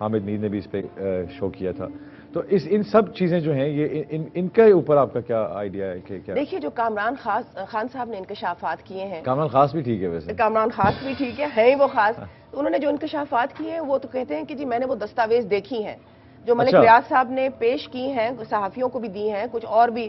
حامد میر نے بھی اس پہ شو کیا تھا. تو ان سب چیزیں جو ہیں یہ ان کے اوپر آپ کا کیا آئیڈیا ہے کہ کیا؟ دیکھیے جو کامران خان صاحب نے انکشافات کیے ہیں، کامران خاص بھی ٹھیک ہے ویسے، کامران خاص بھی ٹھیک ہے وہ خاص. انہوں نے جو انکشافات کیے ہیں وہ تو کہتے ہیں کہ جی میں نے وہ دستاویز دیکھی ہیں جو ملک ریاض صاحب نے پیش کی ہیں، صحافیوں کو بھی دی ہیں، کچھ اور بھی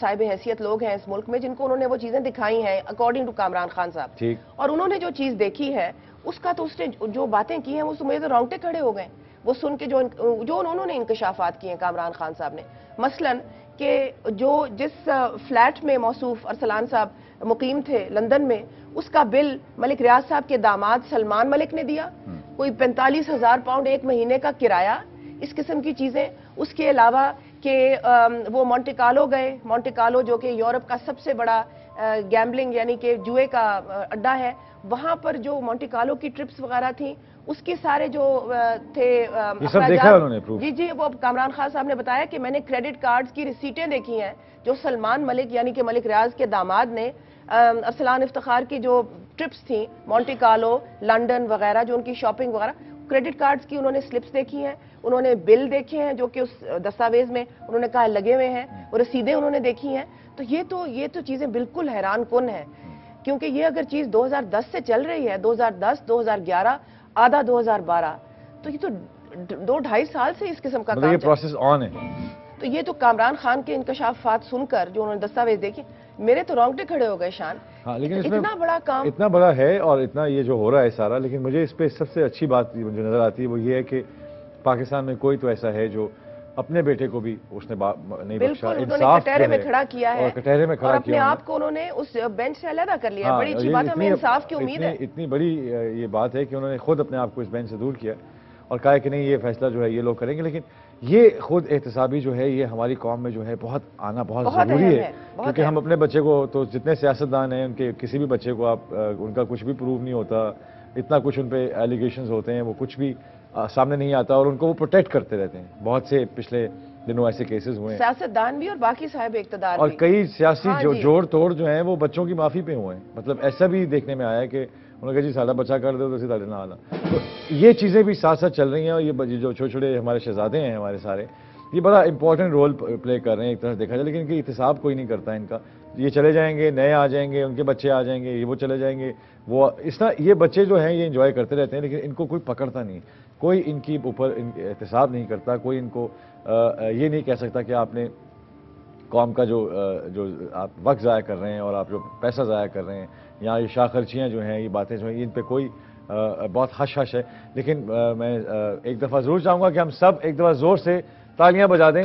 صاحب حیثیت لوگ ہیں اس ملک میں جن کو انہوں نے وہ چیزیں دکھائی ہیں اکارڈنگ ٹو کامران خان صاحب. ٹھیک. اور انہوں نے جو چیز دیکھی ہے اس کا تو اس نے جو باتیں کی ہیں وہ مجھے تو رونگٹے کھڑے ہو گئے وہ سن کے جو انہوں نے انکشافات کیے ہیں کامران خان صاحب نے. مثلاً کہ جس فلیٹ میں موصوف ارسلان صاحب مقیم تھے لندن میں، اس کا بل ملک ریاض صاحب کے داماد سلمان ملک نے دیا، کوئی 45,000 پاؤنڈ ایک مہینے کا کرایہ، اس قسم کی چیزیں. اس کے علاوہ کہ وہ مونٹی کارلو گئے، مونٹی کارلو جو کہ یورپ کا سب سے بڑا گیمبلنگ یعنی کہ جوئے کا اڈا ہے، وہاں پر جو مونٹی کارلو کی ٹرپس وغیرہ تھیں اس کے سارے جو تھے جی وہ کامران خان صاحب نے بتایا کہ میں نے کریڈٹ کارڈز کی ریسیٹیں دیکھی ہیں جو سلمان ملک یعنی کہ ملک ریاض کے داماد نے ارسلان افتخار کی جو ٹرپس تھیں مونٹی کارلو، لنڈن وغیرہ، جو ان کی شاپنگ وغیرہ، کریڈٹ کارڈز کی انہوں نے سلپس دیکھی ہیں، انہوں نے بل دیکھے ہیں جو کہ اس دستاویز میں انہوں نے کہا لگے ہوئے ہیں، اور رسیدیں انہوں نے دیکھی ہیں. تو یہ تو چیزیں بالکل حیران کن ہیں، کیونکہ یہ اگر چیز 2010 سے چل رہی ہے، 2010 2011 آدھا 2012، تو یہ تو 2-2.5 سال سے اس قسم کا کام یہ پروسیس آن ہے. تو یہ تو کامران خان کے انکشافات سن کر جو انہوں نے دستاویز دیکھی میرے تو رونگٹے کھڑے ہو گئے شان. ہاں لیکن اتنا بڑا کام، اتنا بڑا ہے اور اتنا یہ جو ہو رہا ہے سارا، لیکن مجھے اس پہ سب سے اچھی بات جو نظر آتی ہے وہ یہ ہے کہ پاکستان میں کوئی تو ایسا ہے جو اپنے بیٹے کو بھی اس نے نہیں بخشا، انصاف کٹہرے میں کھڑا کیا ہے، کٹہرے میں کھڑا کیا، اپنے آپ کو انہوں نے اس بینچ سے علیحدہ کر لیا. بڑی اچھی بات ہے، ہمیں انصاف کی امید ہے. اتنی بڑی یہ بات ہے کہ انہوں نے خود اپنے آپ کو اس بینچ سے دور کیا اور کہا کہ نہیں یہ فیصلہ جو ہے یہ لوگ کریں گے. لیکن یہ خود احتسابی جو ہے یہ ہماری قوم میں جو ہے بہت آنا بہت ضروری ہے، کیونکہ ہم اپنے بچے کو تو جتنے سیاستدان ہیں ان کے کسی بھی بچے کو آپ ان کا کچھ بھی پروف نہیں ہوتا، اتنا کچھ ان پہ ایلیگیشنز ہوتے ہیں، وہ کچھ بھی سامنے نہیں آتا اور ان کو وہ پروٹیکٹ کرتے رہتے ہیں. بہت سے پچھلے دنوں ایسے کیسز ہوئے ہیں، سیاستدان بھی اور باقی صاحب اقتدار اور بھی، کئی سیاسی جوڑ توڑ جو ہیں وہ بچوں کی معافی پہ ہوئے ہیں. مطلب ایسا بھی دیکھنے میں آیا ہے کہ انہوں نے کہا جی سادہ بچہ کر دو تو اسی طرح نہ آنا. تو یہ چیزیں بھی ساتھ ساتھ چل رہی ہیں، اور یہ جو چھوٹے چھوٹے ہمارے شہزادے ہیں ہمارے سارے، یہ بڑا امپورٹنٹ رول پلے کر رہے ہیں ایک طرح سے دیکھا جائے. لیکن ان کی احتساب کوئی نہیں کرتا ان کا. یہ چلے جائیں گے، نئے آ جائیں گے، ان کے بچے آ جائیں گے، یہ وہ چلے جائیں گے، وہ اس طرح یہ بچے جو ہیں یہ انجوائے کرتے رہتے ہیں، لیکن ان کو کوئی پکڑتا نہیں، کوئی ان کی اوپر احتساب نہیں کرتا، کوئی ان کو یہ نہیں کہہ سکتا کہ آپ نے قوم کا جو آپ وقت ضائع کر رہے ہیں اور آپ جو پیسہ ضائع کر رہے ہیں، یہاں یہ شاہ خرچیاں جو ہیں، یہ باتیں جو ہیں، ان پہ کوئی بہت حش ہے. لیکن میں ایک دفعہ ضرور چاہوں گا کہ ہم سب ایک دفعہ زور سے تالیاں بجا دیں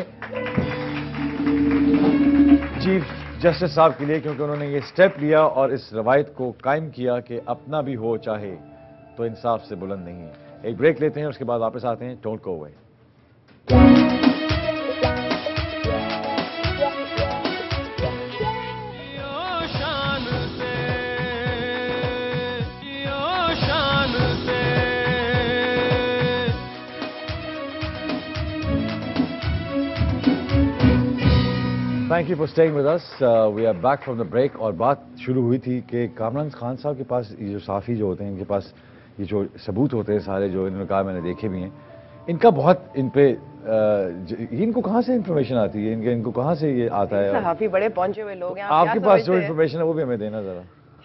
چیف جسٹس صاحب کے لیے، کیونکہ انہوں نے یہ سٹیپ لیا اور اس روایت کو قائم کیا کہ اپنا بھی ہو چاہے تو انصاف سے بلند نہیں ہے. ایک بریک لیتے ہیں، اس کے بعد واپس آتے ہیں. Don't go away. Thank you for staying with us. We are back from the break. اور بات شروع ہوئی تھی کہ کامران خان صاحب کے پاس یہ جو صحافی جو ہوتے ہیں، ان کے پاس یہ جو ثبوت ہوتے ہیں سارے، جو انہوں نے کہا میں نے دیکھے بھی ہیں، ان کا بہت ان پہ ان کو کہاں سے انفارمیشن آتی ہے، ان کو کہاں سے یہ آتا ہے؟ صحافی بڑے پہنچے ہوئے لوگ ہیں، آپ کے پاس جو انفارمیشن ہے وہ بھی ہمیں دینا ذرا.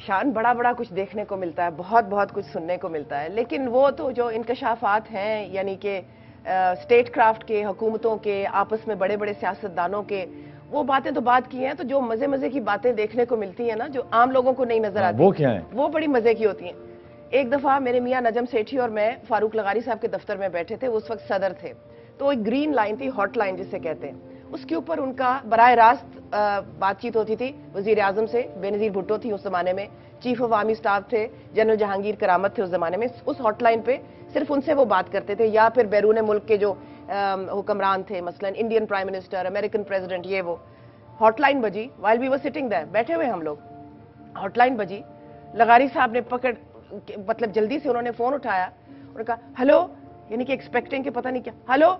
شان بڑا کچھ دیکھنے کو ملتا ہے، بہت کچھ سننے کو ملتا ہے، لیکن وہ تو جو انکشافات ہیں یعنی کہ اسٹیٹ کرافٹ کے، حکومتوں کے، آپس میں بڑے سیاستدانوں کے، وہ باتیں تو بات کی ہیں. تو جو مزے کی باتیں دیکھنے کو ملتی ہیں نا، جو عام لوگوں کو نہیں نظر آتی، وہ کیا ہیں؟ وہ بڑی مزے کی ہوتی ہیں. ایک دفعہ میرے میاں نجم سیٹھی اور میں فاروق لغاری صاحب کے دفتر میں بیٹھے تھے، اس وقت صدر تھے. تو ایک گرین لائن تھی، ہاٹ لائن جسے کہتے ہیں، اس کے اوپر ان کا براہ راست بات چیت ہوتی تھی وزیر اعظم سے. بے نظیر بھٹو تھی اس زمانے میں، چیف آف آرمی اسٹاف تھے جنرل جہانگیر کرامت تھے اس زمانے میں. اس ہاٹ لائن پہ صرف ان سے وہ بات کرتے تھے، یا پھر بیرون ملک کے جو حکمران تھے، مثلا Indian prime minister, American president, یہ وہ. ہاٹ لائن بجی، while we were sitting there, بیٹھے ہوئے ہم لوگ، ہاٹ لائن بجی. لغاری صاحب نے مطلب جلدی سے انہوں نے فون اٹھایا اور کہا ہلو، یعنی کہ ایکسپیکٹنگ کہ پتہ نہیں کیا، ہلو،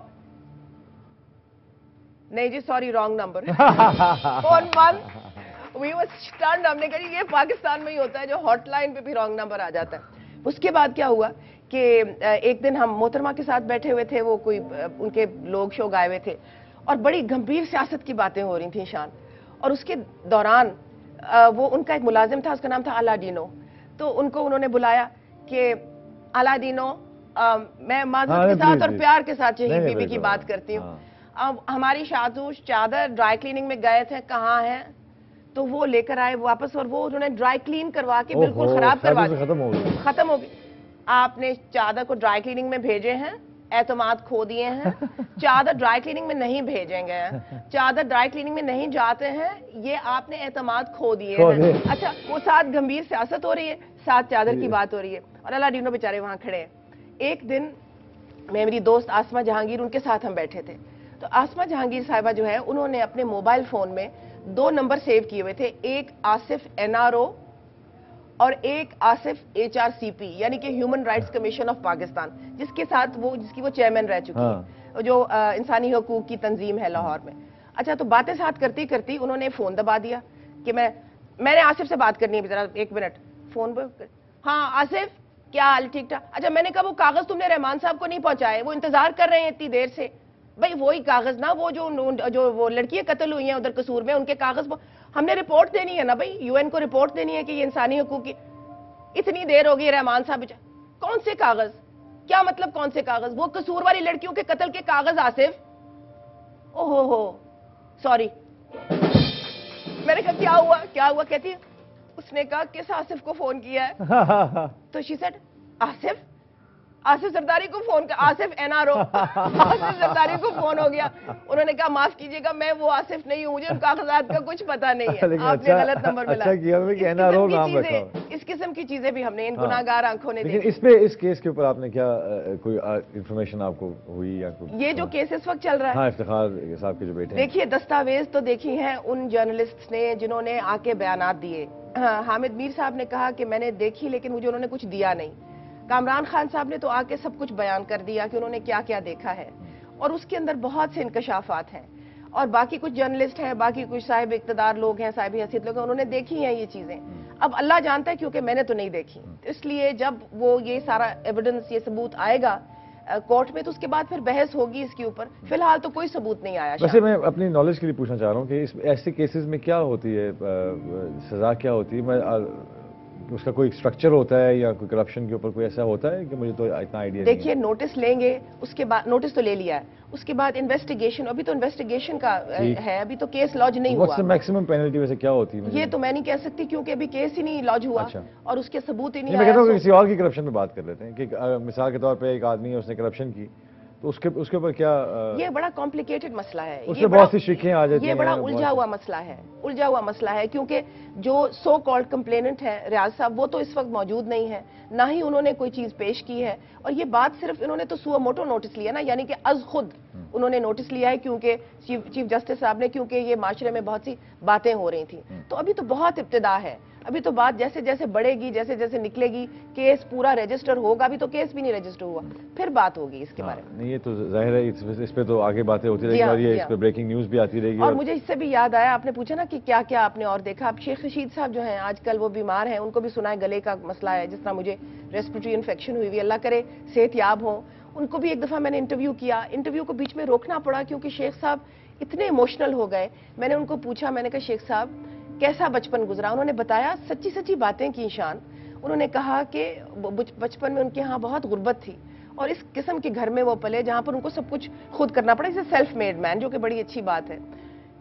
نہیں جی سوری رانگ نمبر. فون بند. وی ور اسٹنڈ. ہم نے کہا یہ پاکستان میں ہی ہوتا ہے جو ہاٹ لائن پہ بھی رانگ نمبر آ جاتا ہے. اس کے بعد کیا ہوا کہ ایک دن ہم محترمہ کے ساتھ بیٹھے ہوئے تھے, وہ کوئی ان کے لوگ شوگ آئے ہوئے تھے اور بڑی گمبھیر سیاست کی باتیں ہو رہی تھیں شان, اور اس کے دوران وہ ان کا ایک ملازم تھا, اس کا نام تھا الادینو, تو ان کو انہوں نے بلایا کہ الادینو میں معذرت کے ساتھ اور پیار کے ساتھ شہید بی بی کی بات کرتی ہوں, اب ہماری شادوش چادر ڈرائی کلیننگ میں گئے تھے, کہاں ہیں؟ تو وہ لے کر آئے واپس, اور وہ انہوں نے ڈرائی کلین کروا کے بالکل خراب کروا دی, ختم ہو گئی. آپ نے چادر کو ڈرائی کلیننگ میں بھیجے ہیں, اعتماد کھو دیے ہیں. چادر ڈرائی کلیننگ میں نہیں بھیجیں گے, چادر ڈرائی کلیننگ میں نہیں جاتے ہیں, یہ آپ نے اعتماد کھو دیے ہیں. اچھا, وہ ساتھ گمبھیر سیاست ہو رہی ہے, ساتھ چادر کی بات ہو رہی ہے, اور الادینو بیچارے وہاں کھڑے ہیں. ایک دن میں, میری دوست آسمہ جہانگیر, ان کے ساتھ ہم بیٹھے تھے, تو آسمہ جہانگیر صاحبہ جو ہے انہوں نے اپنے موبائل فون میں 2 نمبر سیو کیے ہوئے تھے, ایک آصف NRO اور ایک آصف HRCP, یعنی کہ human rights commission of Pakistan, جس کے ساتھ جس کی وہ چیئرمین رہ چکی ہے, جو انسانی حقوق کی تنظیم ہے لاہور میں. اچھا, تو باتیں ساتھ کرتی کرتی انہوں نے فون دبا دیا کہ میں نے آصف سے بات کرنی ہے, ذرا 1 منٹ فون پہ. ہاں آصف, کیا حال؟ ٹھیک ٹھاک. اچھا, میں نے کہا وہ کاغذ تم نے رحمان صاحب کو نہیں پہنچائے, وہ انتظار کر رہے ہیں اتنی دیر سے. بھائی وہی کاغذ نا, وہ جو وہ لڑکیاں قتل ہوئی ہیں ادھر قصور میں, ان کے کاغذ ہم نے رپورٹ دینی ہے نا بھائی, UN کو رپورٹ دینی ہے کہ یہ انسانی حقوق کی. اتنی دیر ہو گئی رحمان صاحب, کون سے کاغذ؟ کیا مطلب کون سے کاغذ؟ وہ قصور والی لڑکیوں کے قتل کے کاغذ آصف. اوہ ہو سوری. میں نے کہا کیا ہوا کیا ہوا؟ کہتی ہے اس نے کہا کس آصف کو فون کیا ہے؟ تو شی سیڈ آصف زرداری کو فون کیا, آصف NRO, آصف زرداری کو فون ہو گیا. انہوں نے کہا معاف کیجئے گا, میں وہ آصف نہیں ہوں, مجھے ان کاغذات کا کچھ پتہ نہیں ہے, آپ نے غلط نمبر ملا. اس قسم کی چیزیں بھی ہم نے ان گناہگار آنکھوں نے دیکھی. اس پہ اس کیس کے اوپر آپ نے کیا کوئی انفارمیشن آپ کو ہوئی یا یہ جو کیس اس وقت چل رہا ہے؟ ہاں, افتخار صاحب کے جو بیٹے, دیکھیے دستاویز تو دیکھی ہیں ان جرنلسٹ نے جنہوں نے آ کے بیانات دیے. حامد میر صاحب نے کہا کہ میں نے دیکھی لیکن مجھے انہوں نے کچھ دیا نہیں. کامران خان صاحب نے تو آ کے سب کچھ بیان کر دیا کہ انہوں نے کیا کیا دیکھا ہے, اور اس کے اندر بہت سے انکشافات ہیں. اور باقی کچھ جرنلسٹ ہیں, باقی کچھ صاحب اقتدار لوگ ہیں, صاحب حیثیت لوگ ہیں, انہوں نے دیکھی ہیں یہ چیزیں. اب اللہ جانتا ہے, کیونکہ میں نے تو نہیں دیکھی, اس لیے جب وہ یہ سارا ایویڈنس, یہ ثبوت آئے گا کورٹ میں, تو اس کے بعد پھر بحث ہوگی اس کے اوپر. فی الحال تو کوئی ثبوت نہیں آیا. ویسے میں اپنی نالج کے لیے پوچھنا چاہ رہا ہوں کہ ایسے کیسز میں کیا ہوتی ہے, سزا کیا ہوتی ہے؟ اس کا کوئی سٹرکچر ہوتا ہے یا کوئی کرپشن کے اوپر کوئی ایسا ہوتا ہے کہ مجھے تو اتنا آئیڈیا نہیں ہے. دیکھیے نوٹس لیں گے, اس کے بعد نوٹس تو لے لیا ہے, اس کے بعد انویسٹیگیشن, ابھی تو انویسٹیگیشن کا ہے, ابھی تو کیس لانچ نہیں ہوا. میکسیمم پینلٹی ویسے کیا ہوتی ہے؟ یہ تو میں نہیں کہہ سکتی کیونکہ ابھی کیس ہی نہیں لانچ ہوا اور اس کے ثبوت ہی نہیں. میں کہتا ہوں کہ کسی اور کی کرپشن پہ بات کر لیتے ہیں کہ مثال کے طور پہ ایک آدمی ہے, اس نے کرپشن کی, تو اس کے اوپر کیا؟ یہ بڑا کمپلیکیٹڈ مسئلہ ہے, اس میں بہت سی شکیں آ جاتی ہیں, یہ بڑا الجھا ہوا مسئلہ ہے, کیونکہ جو سو کالڈ کمپلیننٹ ہے ریاض صاحب, وہ تو اس وقت موجود نہیں ہے, نہ ہی انہوں نے کوئی چیز پیش کی ہے. اور یہ بات صرف انہوں نے تو سو موٹو نوٹس لیا نا, یعنی کہ از خود انہوں نے نوٹس لیا ہے, کیونکہ چیف جسٹس صاحب نے, کیونکہ یہ معاشرے میں بہت سی باتیں ہو رہی تھیں. تو ابھی تو بہت ابتدا ہے, ابھی تو بات جیسے جیسے بڑھے گی, جیسے جیسے نکلے گی, کیس پورا رجسٹر ہوگا. ابھی تو کیس بھی نہیں رجسٹر ہوا, پھر بات ہوگی اس کے بارے میں. نہیں, یہ تو ظاہر ہے, اس پہ تو آگے باتیں ہوتی رہے گی, اور یہ اس پہ بریکنگ نیوز بھی آتی رہے گی. اور مجھے اس سے بھی یاد آیا, آپ نے پوچھا نا کہ کیا کیا آپ نے اور دیکھا. اب شیخ رشید صاحب جو ہیں آج کل وہ بیمار ہیں, ان کو بھی سنا ہے گلے کا مسئلہ ہے, جس طرح مجھے ریسپریٹری انفیکشن ہوئی, اللہ کرے صحت یاب ہوں. ان کو بھی ایک دفعہ میں نے انٹرویو کیا, انٹرویو کو بیچ میں روکنا پڑا کیونکہ شیخ صاحب اتنے ایموشنل ہو گئے. میں نے ان کو پوچھا, میں نے کہا شیخ صاحب کیسا بچپن گزرا؟ انہوں نے بتایا, سچی سچی باتیں کی شان. انہوں نے کہا کہ بچپن میں ان کے ہاں بہت غربت تھی, اور اس قسم کے گھر میں وہ پلے جہاں پر ان کو سب کچھ خود کرنا پڑا, اسے سیلف میڈ مین, جو کہ بڑی اچھی بات ہے.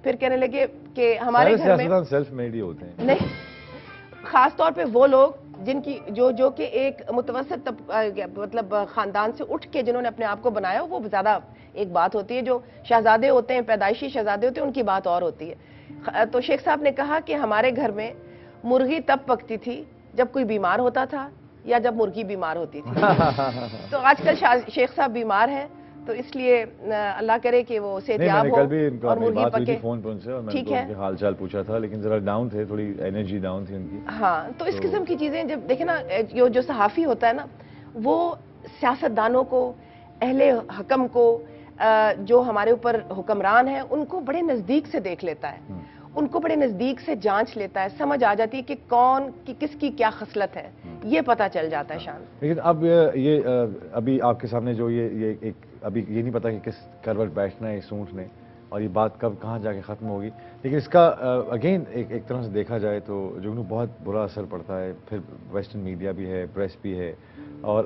پھر کہنے لگے کہ ہمارے گھر میں سیلف میڈ ہی ہوتے ہیں. نہیں, خاص طور پہ وہ لوگ جن کی جو کہ ایک متوسط مطلب خاندان سے اٹھ کے جنہوں نے اپنے آپ کو بنایا, وہ زیادہ ایک بات ہوتی ہے. جو شہزادے ہوتے ہیں, پیدائشی شہزادے ہوتے ہیں, ان کی بات اور ہوتی ہے. تو شیخ صاحب نے کہا کہ ہمارے گھر میں مرغی تب پکتی تھی جب کوئی بیمار ہوتا تھا یا جب مرغی بیمار ہوتی تھی. تو آج کل شیخ صاحب بیمار ہیں, تو اس لیے اللہ کرے کہ وہ صحت یاب ہو اور مرغی پکے. فون پر ان سے, اور میں نے ان کے حال چال پوچھا تھا, لیکن ذرا ڈاؤن تھے, تھوڑی انرجی ڈاؤن تھی ان کی. ہاں, تو اس قسم کی چیزیں جب دیکھیں نا, جو صحافی ہوتا ہے نا, وہ سیاستدانوں کو, اہل حکم کو, جو ہمارے اوپر حکمران ہیں, ان کو بڑے نزدیک سے دیکھ لیتا ہے, ان کو بڑے نزدیک سے جانچ لیتا ہے, سمجھ آ جاتی ہے کہ کون کی کس کی کیا خصلت ہے, یہ پتہ چل جاتا ہے شان. لیکن اب یہ ابھی آپ کے سامنے جو یہ ایک ابھی یہ نہیں پتا کہ کس کروٹ بیٹھنا ہے اس اونٹ نے اور یہ بات کب کہاں جا کے ختم ہوگی. لیکن اس کا اگین ایک طرح سے دیکھا جائے تو جگنو بہت برا اثر پڑتا ہے. پھر ویسٹرن میڈیا بھی ہے, پریس بھی ہے, اور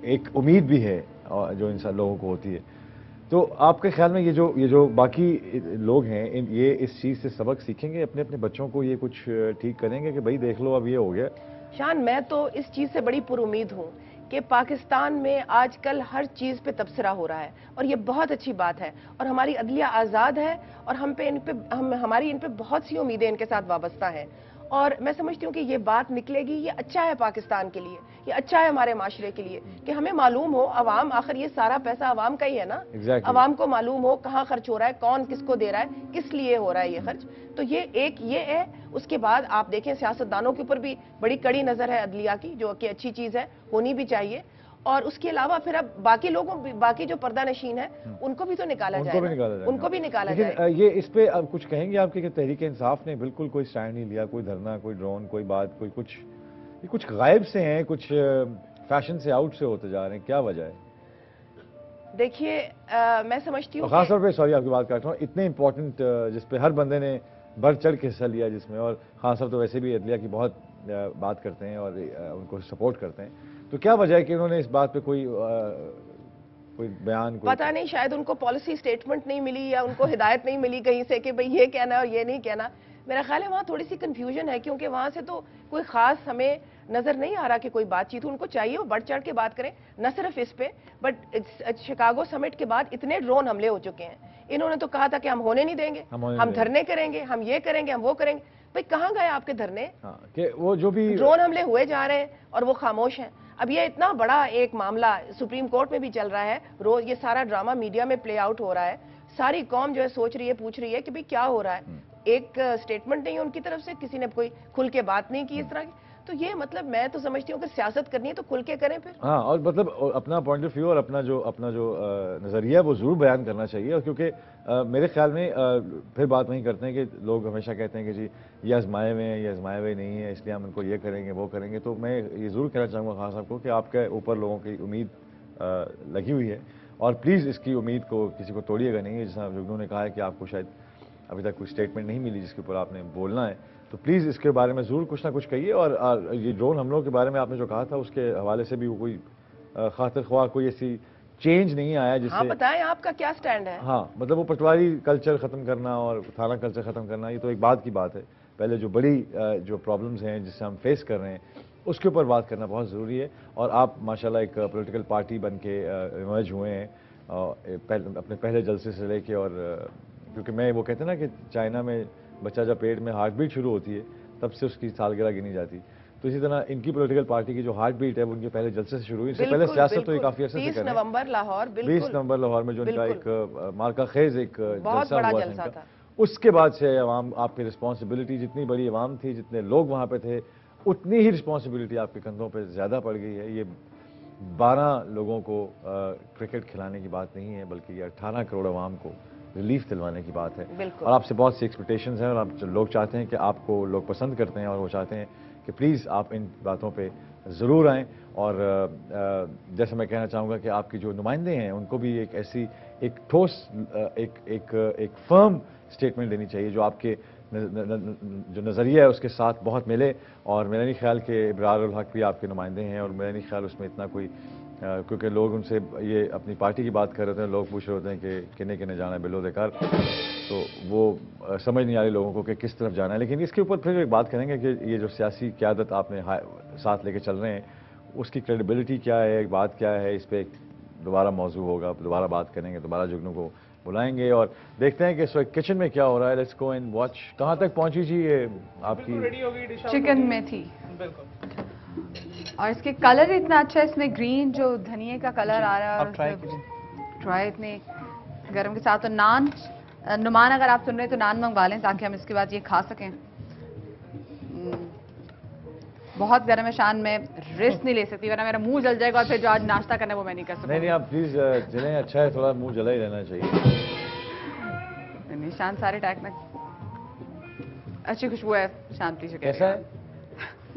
ایک امید بھی ہے جو انسان لوگوں کو ہوتی ہے. تو آپ کے خیال میں یہ جو باقی لوگ ہیں یہ اس چیز سے سبق سیکھیں گے, اپنے بچوں کو یہ کچھ ٹھیک کریں گے کہ بھائی دیکھ لو اب یہ ہو گیا؟ شان, میں تو اس چیز سے بڑی پر امید ہوں کہ پاکستان میں آج کل ہر چیز پہ تبصرہ ہو رہا ہے اور یہ بہت اچھی بات ہے, اور ہماری عدلیہ آزاد ہے اور ہماری ان پہ بہت سی امیدیں ان کے ساتھ وابستہ ہیں. اور میں سمجھتی ہوں کہ یہ بات نکلے گی, یہ اچھا ہے پاکستان کے لیے, یہ اچھا ہے ہمارے معاشرے کے لیے کہ ہمیں معلوم ہو, عوام, آخر یہ سارا پیسہ عوام کا ہی ہے نا, عوام کو معلوم ہو کہاں خرچ ہو رہا ہے, کون کس کو دے رہا ہے, کس لیے ہو رہا ہے یہ خرچ. تو یہ ہے. اس کے بعد آپ دیکھیں سیاستدانوں کے اوپر بھی بڑی کڑی نظر ہے عدلیہ کی, جو کہ اچھی چیز ہے, ہونی بھی چاہیے. اور اس کے علاوہ پھر اب باقی جو پردہ نشین ہیں ان کو بھی تو نکالا جائے, ان کو بھی نکالا جائے. لیکن یہ اس پہ اب کچھ کہیں گے آپ کہ تحریک انصاف نے بالکل کوئی سٹینڈ نہیں لیا, کوئی دھرنا, کوئی ڈرون, کوئی بات, کوئی کچھ, یہ کچھ غائب سے ہیں, کچھ فیشن سے آؤٹ سے ہوتے جا رہے ہیں, کیا وجہ ہے؟ دیکھیے میں سمجھتی ہوں خاص طور پہ, سوری آپ کی بات کر رہا ہوں, اتنے امپورٹنٹ جس پہ ہر بندے نے بڑھ چڑھ کے حصہ لیا جس میں, اور خاص طور تو ویسے بھی عدلیہ کی بہت بات کرتے ہیں اور ان کو سپورٹ کرتے ہیں, تو کیا وجہ ہے کہ انہوں نے اس بات پہ کوئی بیان, پتہ نہیں, شاید ان کو پالیسی سٹیٹمنٹ نہیں ملی یا ان کو ہدایت نہیں ملی کہیں سے کہ بھئی یہ کہنا ہے اور یہ نہیں کہنا. میرا خیال ہے وہاں تھوڑی سی کنفیوژن ہے, کیونکہ وہاں سے تو کوئی خاص ہمیں نظر نہیں آ رہا کہ کوئی بات چیت. ان کو چاہیے وہ بڑھ چڑھ کے بات کریں, نہ صرف اس پہ, بٹ شکاگو سمٹ کے بعد اتنے ڈرون حملے ہو چکے ہیں. انہوں نے تو کہا تھا کہ ہم ہونے نہیں دیں گے, ہم دھرنے کریں گے, ہم یہ کریں گے, ہم وہ کریں گے. بھئی کہاں گئے آپ کے دھرنے؟ کہ وہ جو بھی ڈرون حملے ہوئے جا رہے ہیں اور وہ خاموش ہیں. اب یہ اتنا بڑا ایک معاملہ سپریم کورٹ میں بھی چل رہا ہے, روز یہ سارا ڈرامہ میڈیا میں پلے آؤٹ ہو رہا ہے, ساری قوم جو ہے سوچ رہی ہے, پوچھ رہی ہے کہ بھئی کیا ہو رہا ہے. ایک سٹیٹمنٹ نہیں ان کی طرف سے, کسی نے کوئی کھل کے بات نہیں کی اس طرح کی. تو یہ مطلب میں تو سمجھتی ہوں کہ سیاست کرنی ہے تو کھل کے کریں پھر. ہاں, اور مطلب اپنا پوائنٹ آف ویو اور اپنا جو نظریہ ہے وہ ضرور بیان کرنا چاہیے. اور کیونکہ میرے خیال میں پھر بات نہیں کرتے ہیں کہ لوگ ہمیشہ کہتے ہیں کہ جی یہ آزمائے ہوئے ہیں, یہ آزمائے ہوئے نہیں ہے, اس لیے ہم ان کو یہ کریں گے, وہ کریں گے. تو میں یہ ضرور کہنا چاہوں گا خان صاحب کو کہ آپ کے اوپر لوگوں کی امید لگی ہوئی ہے, اور پلیز اس کی امید کو کسی کو توڑیے گا نہیں. جیسا جگنو نے کہا ہے کہ آپ کو شاید ابھی تک کوئی اسٹیٹمنٹ نہیں ملی جس کے اوپر آپ نے بولنا ہے, تو پلیز اس کے بارے میں ضرور کچھ نہ کچھ کہیے. اور یہ ڈرون حملوں کے بارے میں آپ نے جو کہا تھا اس کے حوالے سے بھی کوئی خاطر خواہ کوئی ایسی چینج نہیں آیا جس سے. ہاں بتائیں آپ کا کیا سٹینڈ ہے؟ ہاں, مطلب وہ پٹواری کلچر ختم کرنا اور تھانہ کلچر ختم کرنا, یہ تو ایک بات کی بات ہے. پہلے جو بڑی جو پرابلمز ہیں جس سے ہم فیس کر رہے ہیں اس کے اوپر بات کرنا بہت ضروری ہے. اور آپ ماشاءاللہ ایک پولیٹیکل پارٹی بن کے ایمرج ہوئے ہیں اپنے پہلے جلسے سے لے کے. اور کیونکہ میں وہ کہتے ہیں نا کہ چائنا میں بچہ جب پیٹ میں ہارٹ بیٹ شروع ہوتی ہے تب سے اس کی سالگرہ گنی جاتی, تو اسی طرح ان کی پولیٹیکل پارٹی کی جو ہارٹ بیٹ ہے وہ ان کے پہلے جلسے سے شروع ہوئی. اس سے پہلے سیاست تو یہ کافی عرصے سے کر رہے ہیں. 20 نومبر لاہور میں جو ان کا ایک مارکا خیز ایک جلسہ ہوا تھا, اس کے بعد سے عوام, آپ کی رسپانسبلٹی, جتنی بڑی عوام تھی, جتنے لوگ وہاں پہ تھے, اتنی ہی رسپانسبلٹی آپ کے کندھوں پہ زیادہ پڑ گئی ہے. یہ 12 لوگوں کو کرکٹ کھلانے کی بات نہیں ہے, بلکہ یہ 18 کروڑ عوام کو ریلیف دلوانے کی بات ہے. اور آپ سے بہت سی ایکسپیکٹیشنز ہیں, اور آپ لوگ چاہتے ہیں کہ آپ کو لوگ پسند کرتے ہیں, اور وہ چاہتے ہیں کہ پلیز آپ ان باتوں پہ ضرور آئیں. اور جیسے میں کہنا چاہوں گا کہ آپ کی جو نمائندے ہیں ان کو بھی ایک ایسی ایک ٹھوس ایک فرم اسٹیٹمنٹ دینی چاہیے جو آپ کے جو نظریہ ہے اس کے ساتھ بہت ملے. اور میرا نہیں خیال کہ ابرار الحق بھی آپ کے نمائندے ہیں, اور میرا نہیں خیال اس میں اتنا کوئی, کیونکہ لوگ ان سے یہ اپنی پارٹی کی بات کر رہے ہیں, لوگ پوچھ رہے ہوتے ہیں کہ کنے کنے جانا ہے بلو دے کر, تو وہ سمجھ نہیں آ رہی لوگوں کو کہ کس طرف جانا ہے. لیکن اس کے اوپر پھر ایک بات کریں گے کہ یہ جو سیاسی قیادت آپ نے ساتھ لے کے چل رہے ہیں اس کی کریڈیبلٹی کیا ہے, ایک بات کیا ہے. اس پہ دوبارہ موضوع ہوگا, دوبارہ بات کریں گے, دوبارہ جگنو کو بلائیں گے اور دیکھتے ہیں کہ اس وقت کچن میں کیا ہو رہا ہے. Let's go and watch. کہاں تک پہنچی جی یہ آپ کی چکن میں تھی, اور اس کے کلر اتنا اچھا ہے, اس میں گرین جو دھنیے کا کلر آ رہا ہے, ٹرائی اتنے گرم کے ساتھ. تو نان نعمان اگر آپ سن رہے ہیں تو نان منگوا لیں تاکہ ہم اس کے بعد یہ کھا سکیں. بہت گرم ہے شان, میں رسک نہیں لے سکتی ورنہ میرا منہ جل جائے گا, اور پھر جو آج ناشتہ کرنا ہے وہ میں نہیں کر سکوں. نہیں آپ پلیز جلیں, اچھا ہے, تھوڑا منہ جلا ہی رہنا چاہیے. نہیں شان سارے ٹیک میں اچھی خوشبو ہے, شانتی سے کیسا ہے